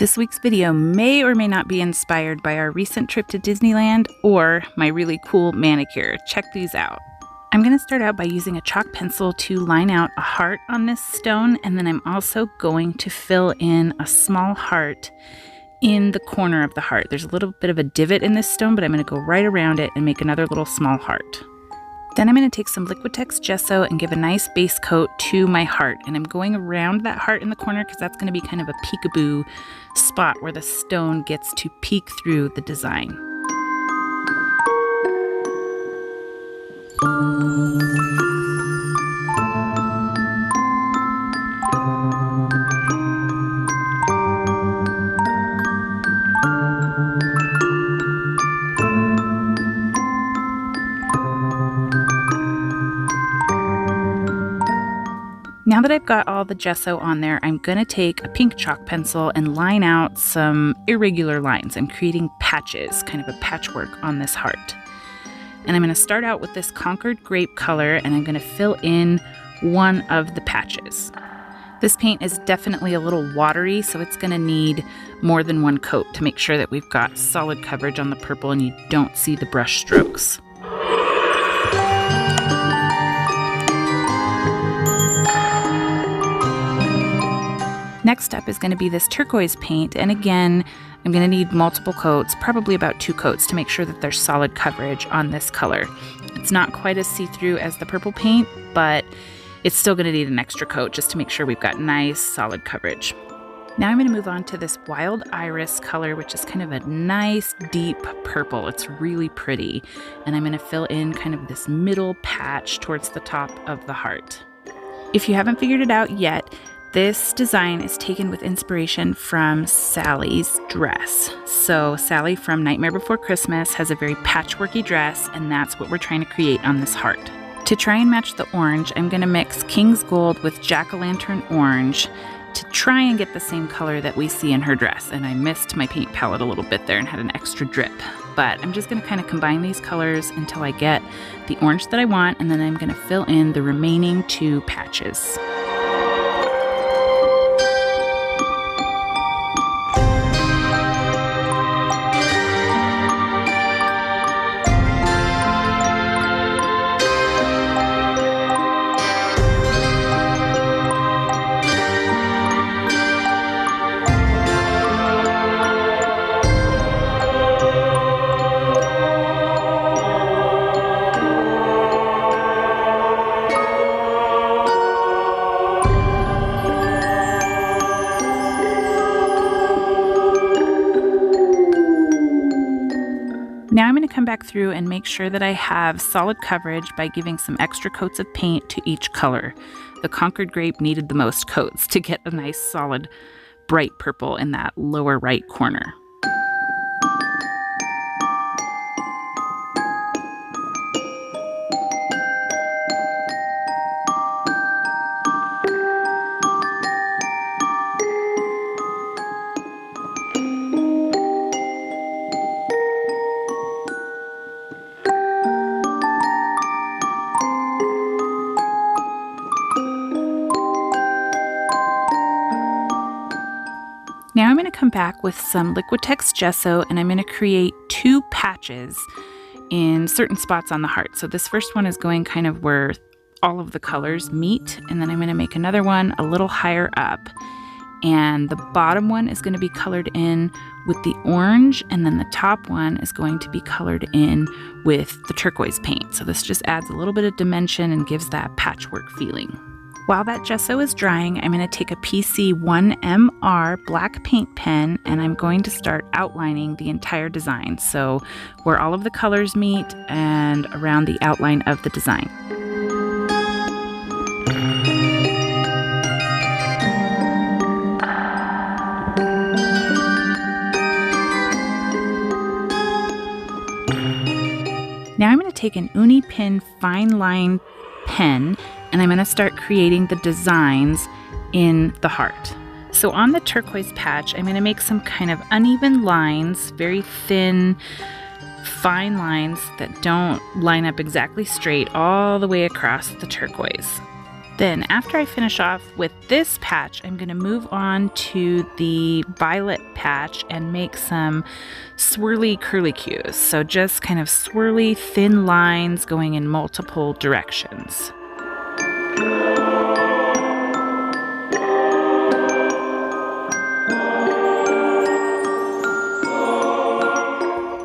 This week's video may or may not be inspired by our recent trip to Disneyland or my really cool manicure. Check these out. I'm going to start out by using a chalk pencil to line out a heart on this stone, and then I'm also going to fill in a small heart in the corner of the heart. There's a little bit of a divot in this stone, but I'm going to go right around it and make another little small heart. Then I'm going to take some Liquitex gesso and give a nice base coat to my heart. And I'm going around that heart in the corner because that's going to be kind of a peekaboo spot where the stone gets to peek through the design. Now that I've got all the gesso on there, I'm going to take a pink chalk pencil and line out some irregular lines. I'm creating patches, kind of a patchwork on this heart. And I'm going to start out with this Concord grape color, and I'm going to fill in one of the patches. This paint is definitely a little watery, so it's going to need more than one coat to make sure that we've got solid coverage on the purple and you don't see the brush strokes. Next up is going to be this turquoise paint, and again, I'm going to need multiple coats, probably about 2 coats, to make sure that there's solid coverage on this color. It's not quite as see-through as the purple paint, but it's still going to need an extra coat just to make sure we've got nice, solid coverage. Now I'm going to move on to this wild iris color, which is kind of a nice, deep purple. It's really pretty, and I'm going to fill in kind of this middle patch towards the top of the heart. If you haven't figured it out yet, this design is taken with inspiration from Sally's dress. So Sally from Nightmare Before Christmas has a very patchworky dress, and that's what we're trying to create on this heart. To try and match the orange, I'm going to mix King's Gold with Jack-o'-lantern orange to try and get the same color that we see in her dress. And I missed my paint palette a little bit there and had an extra drip. But I'm just going to kind of combine these colors until I get the orange that I want, and then I'm going to fill in the remaining 2 patches. Now I'm going to come back through and make sure that I have solid coverage by giving some extra coats of paint to each color. The Concord grape needed the most coats to get a nice solid bright purple in that lower right corner. Now I'm going to come back with some Liquitex gesso, and I'm going to create 2 patches in certain spots on the heart. So this first one is going kind of where all of the colors meet, and then I'm going to make another one a little higher up. And the bottom one is going to be colored in with the orange, and then the top one is going to be colored in with the turquoise paint. So this just adds a little bit of dimension and gives that patchwork feeling. While that gesso is drying, I'm going to take a PC1MR black paint pen, and I'm going to start outlining the entire design. So where all of the colors meet and around the outline of the design. Now I'm going to take an Uni Pin fine line pen, and I'm going to start creating the designs in the heart. So on the turquoise patch, I'm going to make some kind of uneven lines, very thin, fine lines that don't line up exactly straight all the way across the turquoise. Then after I finish off with this patch, I'm going to move on to the violet patch and make some swirly curlicues. So just kind of swirly thin lines going in multiple directions.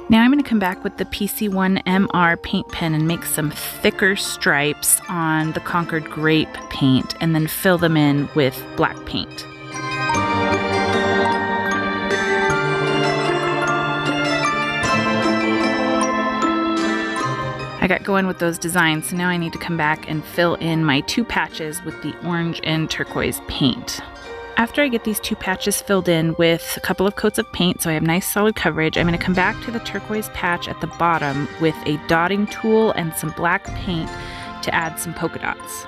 Now I'm going to come back with the PC1MR paint pen and make some thicker stripes on the Concord Grape paint and then fill them in with black paint. I got going with those designs, so now I need to come back and fill in my 2 patches with the orange and turquoise paint. After I get these 2 patches filled in with a couple of coats of paint so I have nice solid coverage, I'm going to come back to the turquoise patch at the bottom with a dotting tool and some black paint to add some polka dots.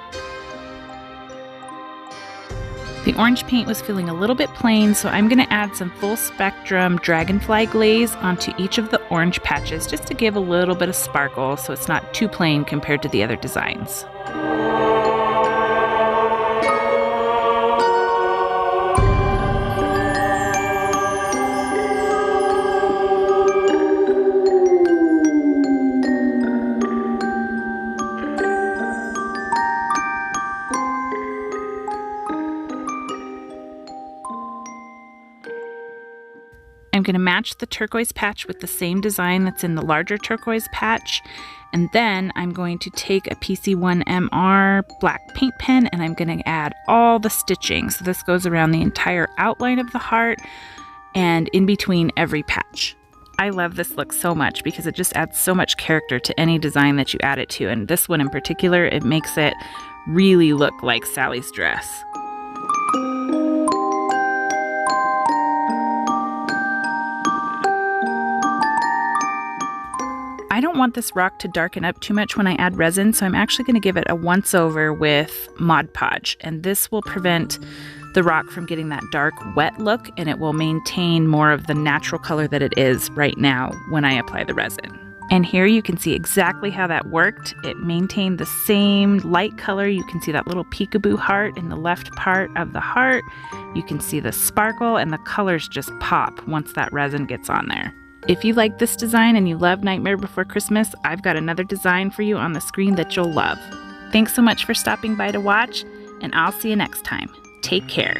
The orange paint was feeling a little bit plain, so I'm going to add some full spectrum dragonfly glaze onto each of the orange patches just to give a little bit of sparkle so it's not too plain compared to the other designs. I'm going to match the turquoise patch with the same design that's in the larger turquoise patch, and then I'm going to take a PC1MR black paint pen and I'm going to add all the stitching. So this goes around the entire outline of the heart and in between every patch. I love this look so much because it just adds so much character to any design that you add it to, and this one in particular, it makes it really look like Sally's dress. I don't want this rock to darken up too much when I add resin, so I'm actually going to give it a once over with Mod Podge, and this will prevent the rock from getting that dark wet look, and it will maintain more of the natural color that it is right now when I apply the resin. And here you can see exactly how that worked. It maintained the same light color. You can see that little peekaboo heart in the left part of the heart. You can see the sparkle, and the colors just pop once that resin gets on there. If you like this design and you love Nightmare Before Christmas, I've got another design for you on the screen that you'll love. Thanks so much for stopping by to watch, and I'll see you next time. Take care.